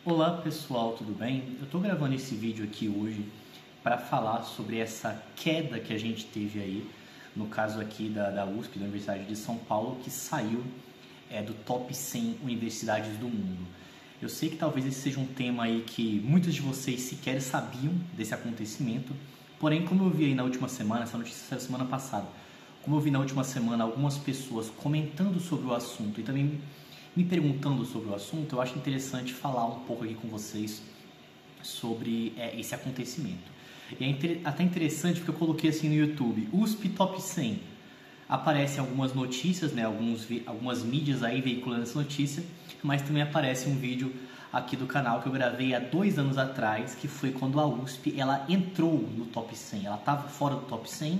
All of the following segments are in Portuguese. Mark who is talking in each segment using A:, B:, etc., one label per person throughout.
A: Olá pessoal, tudo bem? Eu estou gravando esse vídeo aqui hoje para falar sobre essa queda que a gente teve aí, no caso aqui da USP, da Universidade de São Paulo, que saiu do top 100 universidades do mundo. Eu sei que talvez esse seja um tema aí que muitos de vocês sequer sabiam desse acontecimento, porém, como eu vi aí na última semana, essa notícia saiu semana passada, como eu vi na última semana algumas pessoas comentando sobre o assunto e também me perguntando sobre o assunto, eu acho interessante falar um pouco aqui com vocês sobre esse acontecimento. E é até interessante porque eu coloquei assim no YouTube, USP Top 100. Aparecem algumas notícias, né, algumas mídias aí veiculando essa notícia, mas também aparece um vídeo aqui do canal que eu gravei há 2 anos atrás, que foi quando a USP ela entrou no Top 100. Ela estava fora do Top 100,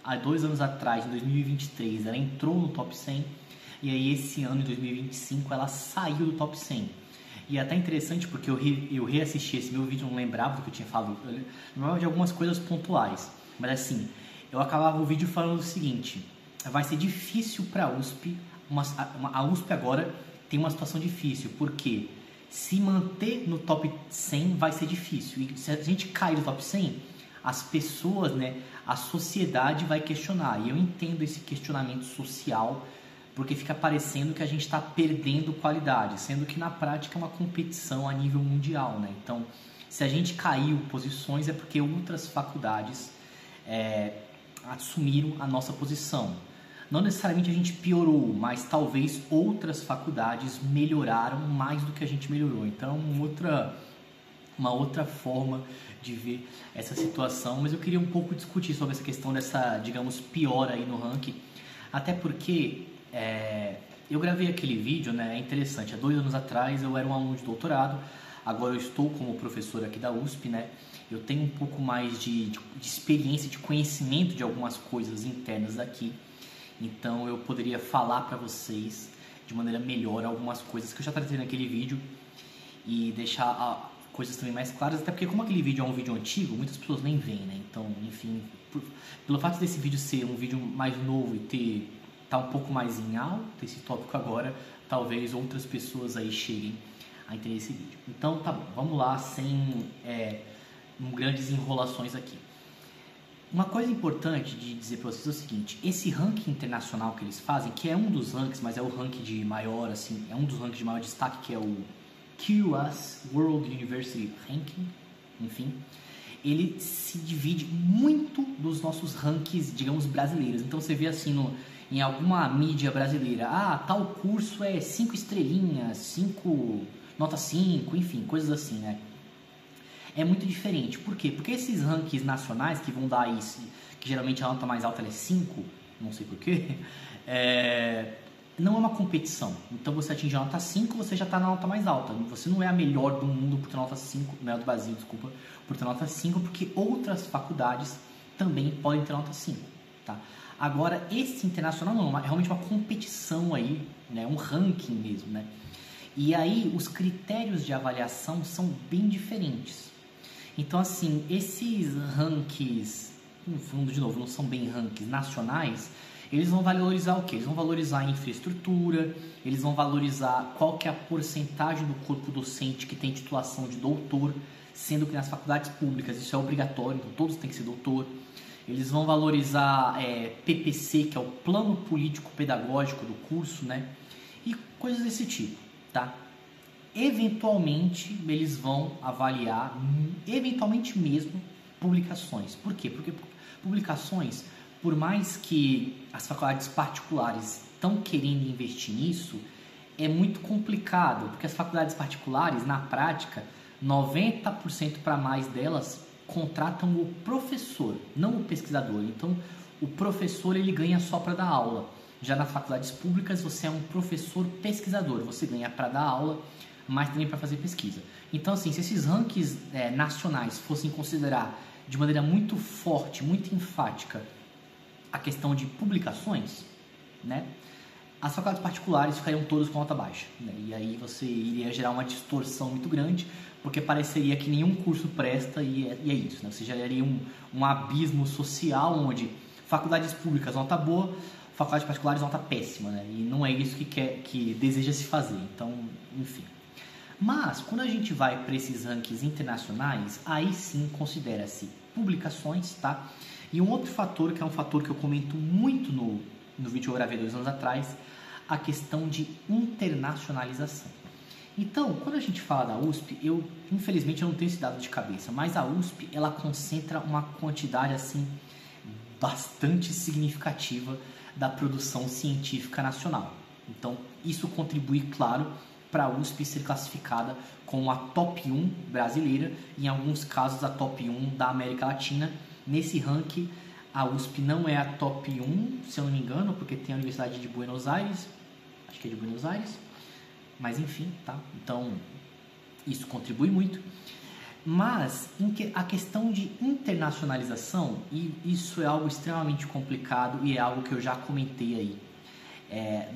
A: há 2 anos atrás, em 2023, ela entrou no Top 100, e aí esse ano, em 2025, ela saiu do Top 100. E é até interessante porque eu reassisti esse meu vídeo, não lembrava do que eu tinha falado, eu lembrava de algumas coisas pontuais, mas assim, eu acabava o vídeo falando o seguinte: vai ser difícil para a USP, a USP agora tem uma situação difícil, porque se manter no top 100 vai ser difícil, e se a gente cair do top 100, as pessoas, né, a sociedade vai questionar, e eu entendo esse questionamento social, porque fica parecendo que a gente está perdendo qualidade, sendo que na prática é uma competição a nível mundial, né? Então, se a gente caiu posições é porque outras faculdades assumiram a nossa posição. Não necessariamente a gente piorou, mas talvez outras faculdades melhoraram mais do que a gente melhorou. Então, uma outra forma de ver essa situação, mas eu queria um pouco discutir sobre essa questão dessa, digamos, piora aí no ranking, até porque eu gravei aquele vídeo, né? É interessante, há 2 anos atrás eu era um aluno de doutorado, agora eu estou como professor aqui da USP, né? Eu tenho um pouco mais de experiência, de conhecimento de algumas coisas internas daqui, então eu poderia falar para vocês de maneira melhor algumas coisas que eu já tratei naquele vídeo e deixar coisas também mais claras, até porque como aquele vídeo é um vídeo antigo, muitas pessoas nem veem, né? Então, enfim, pelo fato desse vídeo ser um vídeo mais novo e tá um pouco mais em alta esse tópico agora, talvez outras pessoas aí cheguem a entender esse vídeo. Então tá bom, vamos lá, sem grandes enrolações aqui. Uma coisa importante de dizer para vocês é o seguinte: esse ranking internacional que eles fazem, que é um dos rankings, mas é o ranking de maior, assim, é um dos rankings de maior destaque, que é o QS World University Ranking, enfim, ele se divide muito dos nossos rankings, digamos, brasileiros. Então você vê assim em alguma mídia brasileira, tal curso é 5 estrelinhas, nota 5, enfim, coisas assim, né? É muito diferente. Por quê? Porque esses rankings nacionais que vão dar isso, que geralmente a nota mais alta é 5, não sei porquê, não é uma competição. Então você atinge a nota 5, você já está na nota mais alta. Você não é a melhor do mundo por ter nota 5, melhor do Brasil, desculpa, por ter nota 5, porque outras faculdades também podem ter nota 5, tá? Agora, esse internacional não, é realmente uma competição aí, né? Um ranking mesmo, né? E aí, os critérios de avaliação são bem diferentes. Então, assim, esses rankings, no fundo, de novo, não são bem rankings nacionais, eles vão valorizar o quê? Eles vão valorizar a infraestrutura, eles vão valorizar qual que é a porcentagem do corpo docente que tem titulação de doutor, sendo que nas faculdades públicas isso é obrigatório, então todos têm que ser doutor. Eles vão valorizar PPC, que é o Plano Político Pedagógico do curso, né? E coisas desse tipo, tá? Eventualmente, eles vão avaliar, eventualmente mesmo, publicações. Por quê? Porque publicações, por mais que as faculdades particulares estão querendo investir nisso, é muito complicado, porque as faculdades particulares, na prática, 90% para mais delas contratam o professor, não o pesquisador. Então, o professor ele ganha só para dar aula. Já nas faculdades públicas, você é um professor pesquisador. Você ganha para dar aula, mas também para fazer pesquisa. Então, assim, se esses rankings nacionais fossem considerar de maneira muito forte, muito enfática, a questão de publicações, né, as faculdades particulares ficariam todas com nota baixa, né? E aí você iria gerar uma distorção muito grande, porque pareceria que nenhum curso presta e é isso, né? Você geraria um abismo social onde faculdades públicas nota boa, faculdades particulares nota péssima, né? E não é isso que deseja se fazer, então, enfim. Mas, quando a gente vai para esses rankings internacionais, aí sim considera-se publicações, tá? E um outro fator, que é um fator que eu comento muito no vídeo que eu gravei 2 anos atrás, a questão de internacionalização. Então, quando a gente fala da USP, infelizmente eu não tenho esse dado de cabeça, mas a USP, ela concentra uma quantidade assim bastante significativa da produção científica nacional. Então, isso contribui, claro, para a USP ser classificada como a top 1 brasileira, em alguns casos a top 1 da América Latina. Nesse ranking, a USP não é a top 1, se eu não me engano, porque tem a Universidade de Buenos Aires, acho que é de Buenos Aires, mas enfim, tá? Então, isso contribui muito. Mas a questão de internacionalização, e isso é algo extremamente complicado e é algo que eu já comentei aí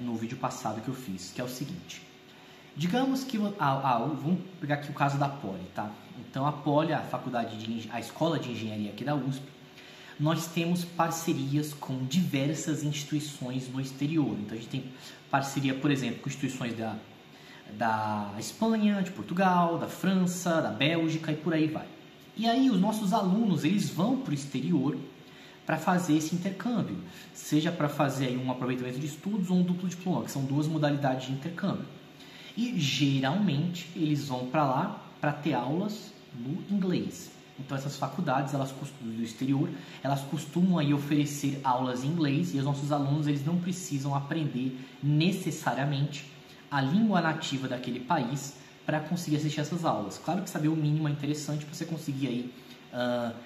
A: no vídeo passado que eu fiz, que é o seguinte. Digamos que vamos pegar aqui o caso da Poli, tá? Então a Poli, a escola de engenharia aqui da USP, nós temos parcerias com diversas instituições no exterior. Então a gente tem parceria, por exemplo, com instituições da Espanha, de Portugal, da França, da Bélgica e por aí vai. E aí os nossos alunos, eles vão para o exterior para fazer esse intercâmbio, seja para fazer aí um aproveitamento de estudos ou um duplo diploma, que são 2 modalidades de intercâmbio. E geralmente eles vão para lá para ter aulas no inglês. Então essas faculdades do exterior, elas costumam aí oferecer aulas em inglês e os nossos alunos, eles não precisam aprender necessariamente a língua nativa daquele país para conseguir assistir essas aulas. Claro que saber o mínimo é interessante para você conseguir aí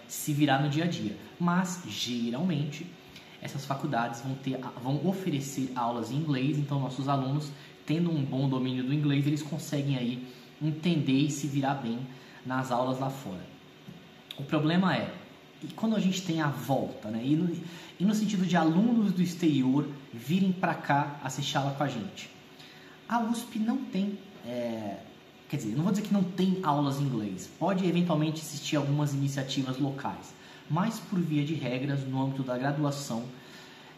A: se virar no dia a dia, mas geralmente essas faculdades vão oferecer aulas em inglês, então nossos alunos, tendo um bom domínio do inglês, eles conseguem aí entender e se virar bem nas aulas lá fora. O problema é, quando a gente tem a volta, né? E no sentido de alunos do exterior virem para cá assistir aula com a gente. A USP não tem, quer dizer, não vou dizer que não tem aulas em inglês, pode eventualmente existir algumas iniciativas locais, mas por via de regras, no âmbito da graduação,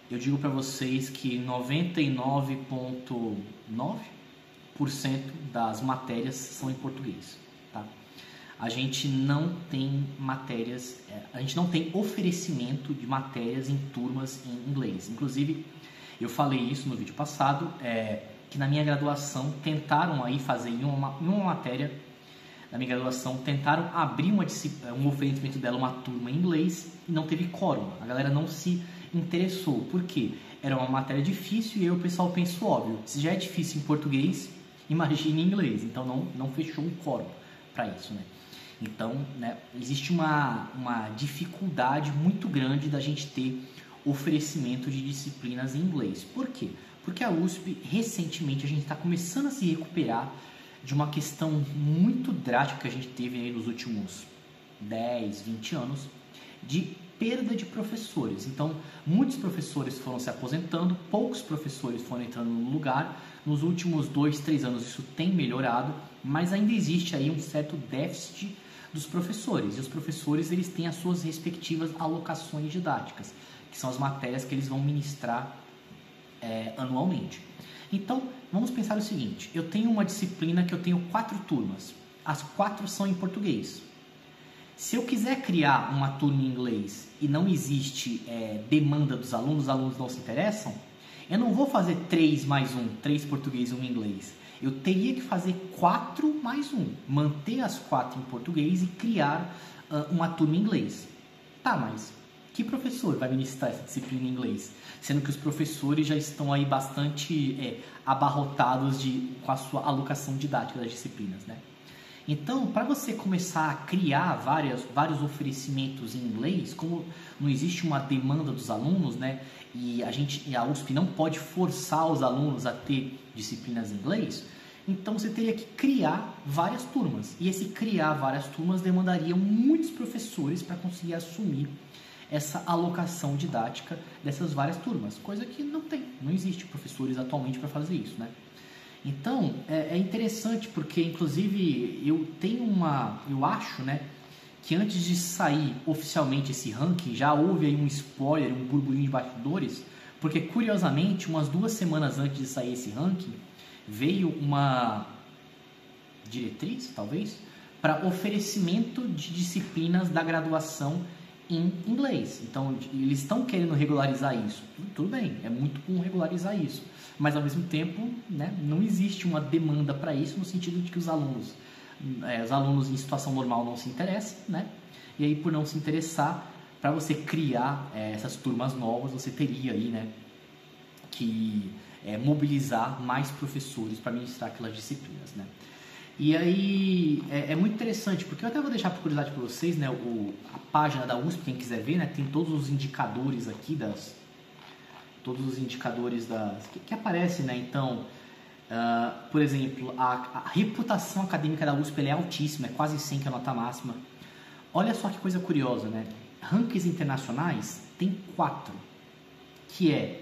A: eu digo para vocês que 99,9% das matérias são em português, tá? A gente não tem matérias, a gente não tem oferecimento de matérias em turmas em inglês. Inclusive, eu falei isso no vídeo passado, que na minha graduação tentaram aí fazer em uma matéria da minha graduação, tentaram abrir um oferecimento dela, uma turma em inglês, e não teve quórum. A galera não se interessou. Por quê? Era uma matéria difícil e aí o pessoal pensou, óbvio, se já é difícil em português, imagine em inglês. Então não fechou um quórum para isso, né? Então, né, existe uma dificuldade muito grande da gente ter oferecimento de disciplinas em inglês. Por quê? Porque a USP, recentemente, a gente está começando a se recuperar de uma questão muito drástica que a gente teve aí nos últimos 10, 20 anos, de perda de professores. Então, muitos professores foram se aposentando, poucos professores foram entrando no lugar. Nos últimos 2, 3 anos isso tem melhorado, mas ainda existe aí um certo déficit dos professores. E os professores, eles têm as suas respectivas alocações didáticas, que são as matérias que eles vão ministrar anualmente. Então, vamos pensar o seguinte, eu tenho uma disciplina que eu tenho 4 turmas, as 4 são em português. Se eu quiser criar uma turma em inglês e não existe demanda dos alunos, os alunos não se interessam, eu não vou fazer 3 mais 1, 3 português e 1 inglês. Eu teria que fazer 4 mais 1, manter as 4 em português e criar uma turma em inglês. Tá, mas que professor vai ministrar essa disciplina em inglês? Sendo que os professores já estão aí bastante abarrotados com a sua alocação didática das disciplinas, né? Então, para você começar a criar vários oferecimentos em inglês, como não existe uma demanda dos alunos, né? E a USP não pode forçar os alunos a ter disciplinas em inglês, então você teria que criar várias turmas. E esse criar várias turmas demandaria muitos professores para conseguir assumir essa alocação didática dessas várias turmas, coisa que não existe professores atualmente para fazer isso, né? Então, é interessante porque, inclusive, eu acho, né, que antes de sair oficialmente esse ranking, já houve aí um spoiler, um burburinho de bastidores, porque, curiosamente, umas 2 semanas antes de sair esse ranking, veio uma diretriz, talvez, para oferecimento de disciplinas da graduação em inglês. Então, eles estão querendo regularizar isso. Tudo bem, é muito bom regularizar isso. Mas, ao mesmo tempo, né, não existe uma demanda para isso, no sentido de que os alunos em situação normal não se interessam, né? E aí, por não se interessar, para você criar essas turmas novas, você teria aí, né, que mobilizar mais professores para ministrar aquelas disciplinas, né? E aí é muito interessante, porque eu até vou deixar por curiosidade para vocês, né, a página da USP, quem quiser ver, né, tem todos os indicadores aqui todos os indicadores que aparecem, né? Então, por exemplo, a reputação acadêmica da USP é altíssima, é quase 100, que é a nota máxima. Olha só que coisa curiosa, né? Rankings internacionais tem 4, que é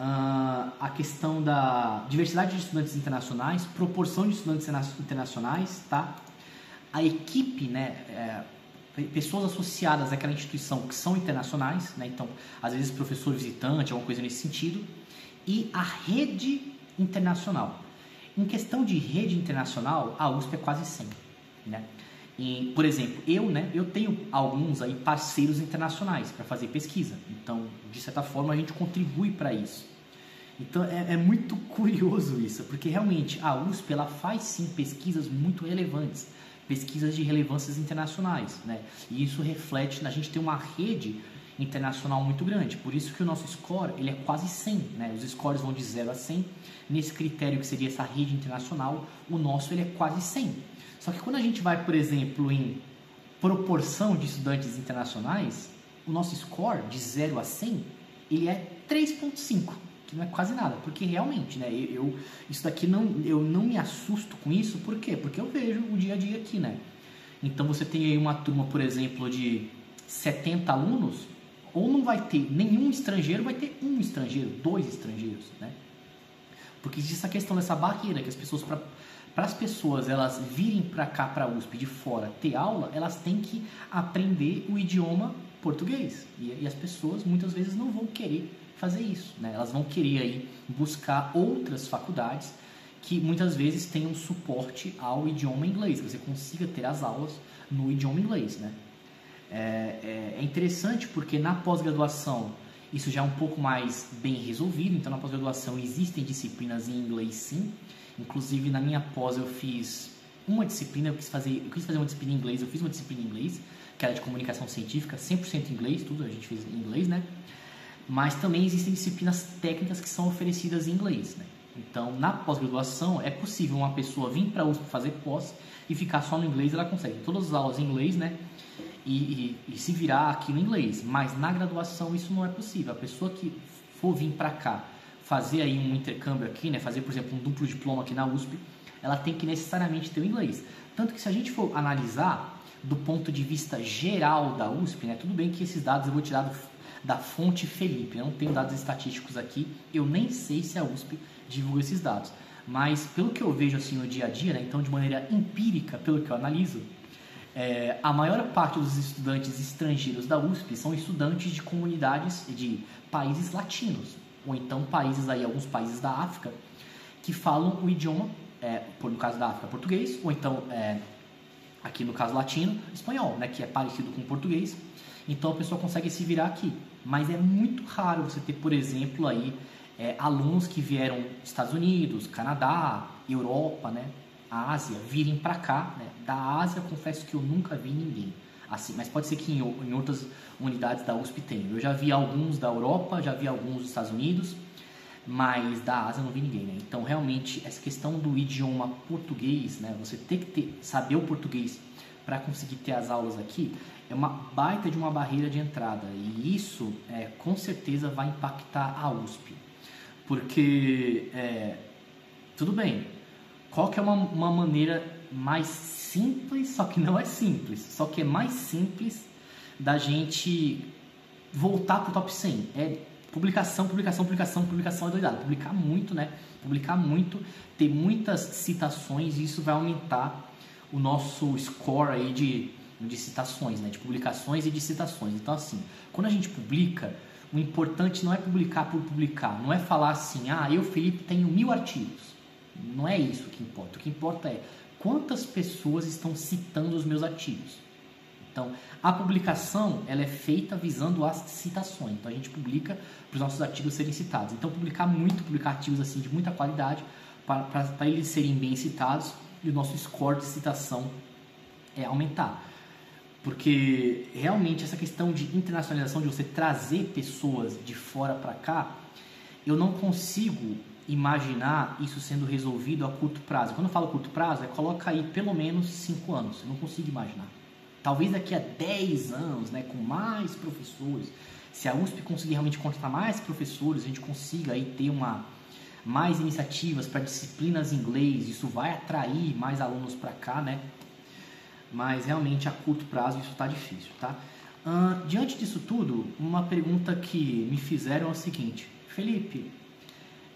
A: a questão da diversidade de estudantes internacionais, proporção de estudantes internacionais, tá? A equipe, né, pessoas associadas àquela instituição que são internacionais, né? Então, às vezes professor visitante, alguma coisa nesse sentido, e a rede internacional. Em questão de rede internacional, a USP é quase 100, né? E, por exemplo, eu tenho alguns aí parceiros internacionais para fazer pesquisa. Então, de certa forma, a gente contribui para isso. Então, é muito curioso isso, porque realmente a USP ela faz sim pesquisas muito relevantes, pesquisas de relevâncias internacionais, né? E isso reflete na gente ter uma rede internacional muito grande. Por isso que o nosso score ele é quase 100, né? Os scores vão de 0 a 100. Nesse critério que seria essa rede internacional, o nosso ele é quase 100. Só que quando a gente vai, por exemplo, em proporção de estudantes internacionais, o nosso score de 0 a 100, ele é 3,5, que não é quase nada, porque realmente, né, isso daqui eu não me assusto com isso, por quê? Porque eu vejo o dia a dia aqui, né? Então você tem aí uma turma, por exemplo, de 70 alunos, ou não vai ter nenhum estrangeiro, vai ter um estrangeiro, 2 estrangeiros, né? Porque existe essa questão dessa barreira, que as pessoas, para as pessoas elas virem para cá, para a USP de fora ter aula, elas têm que aprender o idioma português. E as pessoas muitas vezes não vão querer fazer isso, né? Elas vão querer aí buscar outras faculdades que muitas vezes tenham suporte ao idioma inglês, que você consiga ter as aulas no idioma inglês, né? É interessante porque na pós-graduação isso já é um pouco mais bem resolvido. Então na pós-graduação existem disciplinas em inglês sim. Inclusive na minha pós eu fiz uma disciplina, eu quis fazer uma disciplina em inglês, eu fiz uma disciplina em inglês, que era de comunicação científica, 100% inglês, tudo a gente fez em inglês, né? Mas também existem disciplinas técnicas que são oferecidas em inglês, né? Então na pós-graduação é possível uma pessoa vir para a USP fazer pós e ficar só no inglês, ela consegue todas as aulas em inglês, né? E se virar aqui no inglês. Mas na graduação isso não é possível. A pessoa que for vir para cá fazer aí um intercâmbio aqui, né, fazer por exemplo um duplo diploma aqui na USP, ela tem que necessariamente ter o inglês. Tanto que se a gente for analisar do ponto de vista geral da USP, né, tudo bem que esses dados eu vou tirar da fonte Felipe, eu não tenho dados estatísticos aqui, eu nem sei se a USP divulga esses dados, mas pelo que eu vejo assim no dia a dia, né, então de maneira empírica, pelo que eu analiso, a maior parte dos estudantes estrangeiros da USP são estudantes de comunidades de países latinos, ou então alguns países da África, que falam o idioma, no caso da África, português, ou então, aqui no caso latino, espanhol, né, que é parecido com o português. Então a pessoa consegue se virar aqui. Mas é muito raro você ter, por exemplo, aí, alunos que vieram dos Estados Unidos, Canadá, Europa, né, Ásia, virem para cá, né? Da Ásia, confesso que eu nunca vi ninguém assim, mas pode ser que em outras unidades da USP tenha. Eu já vi alguns da Europa, já vi alguns dos Estados Unidos, mas da Ásia eu não vi ninguém, né? Então, realmente, essa questão do idioma português, né? Você ter que saber o português para conseguir ter as aulas aqui, é uma baita de uma barreira de entrada. E isso, com certeza, vai impactar a USP. Porque, tudo bem, qual que é uma maneira mais simples, só que não é simples, só que é mais simples da gente voltar para o top 100? Publicação é doidado. Publicar muito, né? Publicar muito, ter muitas citações, e isso vai aumentar o nosso score aí de citações, né? De publicações e de citações. Então, assim, quando a gente publica, o importante não é publicar por publicar, não é falar assim, eu, Felipe, tenho 1000 artigos. Não é isso que importa. O que importa é quantas pessoas estão citando os meus artigos. Então, a publicação ela é feita visando as citações. Então, a gente publica para os nossos artigos serem citados. Então, publicar artigos assim de muita qualidade para eles serem bem citados e o nosso score de citação aumentar. Porque realmente essa questão de internacionalização, de você trazer pessoas de fora para cá, eu não consigo imaginar isso sendo resolvido a curto prazo. Quando eu falo curto prazo, coloca aí pelo menos 5 anos. Eu não consigo imaginar. Talvez daqui a 10 anos, né, com mais professores, se a USP conseguir realmente contratar mais professores, a gente consiga aí ter mais iniciativas para disciplinas em inglês, isso vai atrair mais alunos para cá, né? Mas realmente a curto prazo isso está difícil, tá? Diante disso tudo, uma pergunta que me fizeram é o seguinte: Felipe,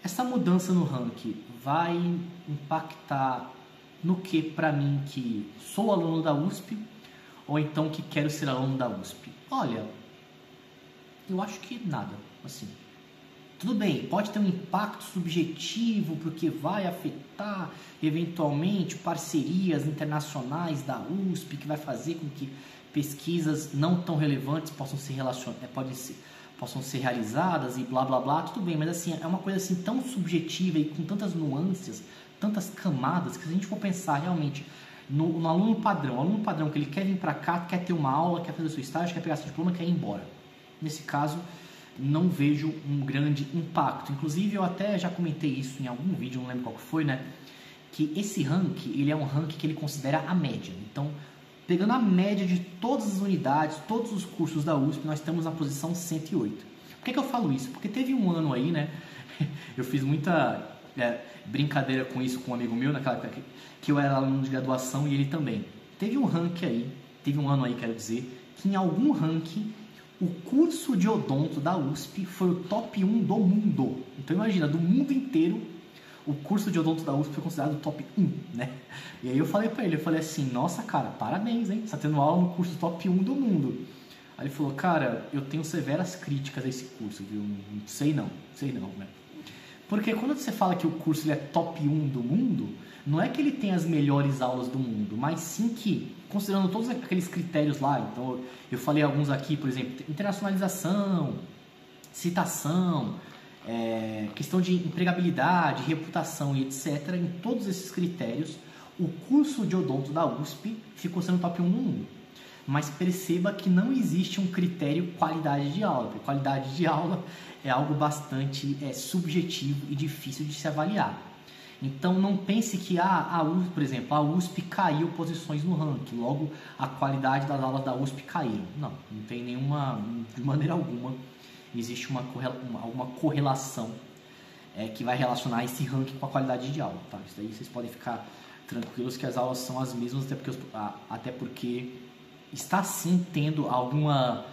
A: essa mudança no ranking vai impactar no que para mim que sou aluno da USP ou então que quero ser aluno da USP? Olha, eu acho que nada, assim. Tudo bem, pode ter um impacto subjetivo porque vai afetar eventualmente parcerias internacionais da USP, que vai fazer com que pesquisas não tão relevantes possam ser realizadas e blá blá blá, tudo bem, mas assim, é uma coisa assim tão subjetiva e com tantas nuances, tantas camadas, que se a gente for pensar realmente no aluno padrão que ele quer vir para cá, quer ter uma aula, quer fazer seu estágio, quer pegar seu diploma, quer ir embora. Nesse caso, não vejo um grande impacto. Inclusive, eu até já comentei isso em algum vídeo, não lembro qual que foi, né? Que esse ranking, ele é um ranking que ele considera a média. Então, pegando a média de todas as unidades, todos os cursos da USP, nós estamos na posição 108. Por que eu falo isso? Porque teve um ano aí, né? Eu fiz muita brincadeira com isso com um amigo meu, naquela época que eu era aluno de graduação e ele também. Teve um ranking aí, teve um ano aí, quero dizer, que em algum ranking o curso de odonto da USP foi o top 1 do mundo. Então imagina, do mundo inteiro, o curso de odonto da USP foi considerado o top 1, né? E aí eu falei pra ele, eu falei assim, nossa cara, parabéns, hein? Você tá tendo aula no curso top 1 do mundo. Aí ele falou, cara, eu tenho severas críticas a esse curso, viu? Não sei não, né? Porque quando você fala que o curso ele é top 1 do mundo, não é que ele tem as melhores aulas do mundo, mas sim que, considerando todos aqueles critérios lá, então eu falei alguns aqui, por exemplo, internacionalização, citação, questão de empregabilidade, reputação e etc., em todos esses critérios, o curso de odonto da USP ficou sendo top 1 no mundo. Mas perceba que não existe um critério qualidade de aula, porque qualidade de aula é algo bastante subjetivo e difícil de se avaliar. Então não pense que a USP, por exemplo, a USP caiu posições no ranking, logo a qualidade das aulas da USP caíram. Não tem nenhuma, de maneira alguma, existe alguma correlação que vai relacionar esse ranking com a qualidade de aula, tá? Isso daí vocês podem ficar tranquilos que as aulas são as mesmas, até porque está sim tendo alguma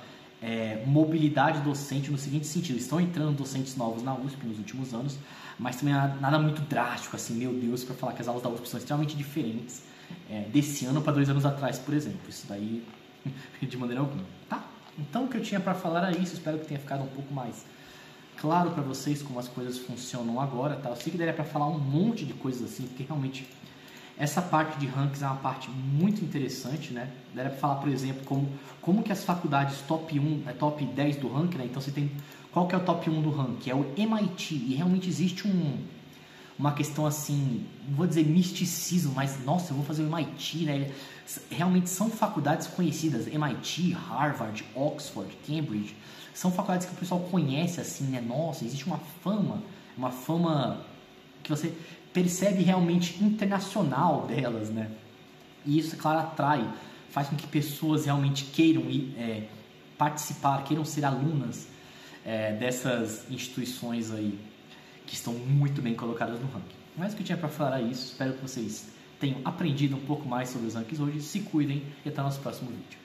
A: mobilidade docente no seguinte sentido: estão entrando docentes novos na USP nos últimos anos, mas também nada muito drástico, assim, meu Deus, para falar que as aulas da USP são extremamente diferentes desse ano para 2 anos atrás, por exemplo. Isso daí, de maneira alguma, tá? Então, o que eu tinha para falar era isso. Espero que tenha ficado um pouco mais claro para vocês como as coisas funcionam agora, tá? Eu sei que daria para falar um monte de coisas assim, porque realmente essa parte de rankings é uma parte muito interessante, né? Daria para falar, por exemplo, como que as faculdades top 1, top 10 do ranking, né? Então você tem, qual que é o top 1 do ranking? É o MIT, e realmente existe uma questão assim, não vou dizer misticismo, mas nossa, eu vou fazer o MIT, né? Realmente são faculdades conhecidas, MIT, Harvard, Oxford, Cambridge, são faculdades que o pessoal conhece assim, né? Nossa, existe uma fama que você percebe realmente internacional delas, né? E isso, claro, atrai, faz com que pessoas realmente queiram participar, queiram ser alunas dessas instituições aí que estão muito bem colocadas no ranking. Mas o que eu tinha para falar é isso. Espero que vocês tenham aprendido um pouco mais sobre os rankings hoje. Se cuidem e até o nosso próximo vídeo.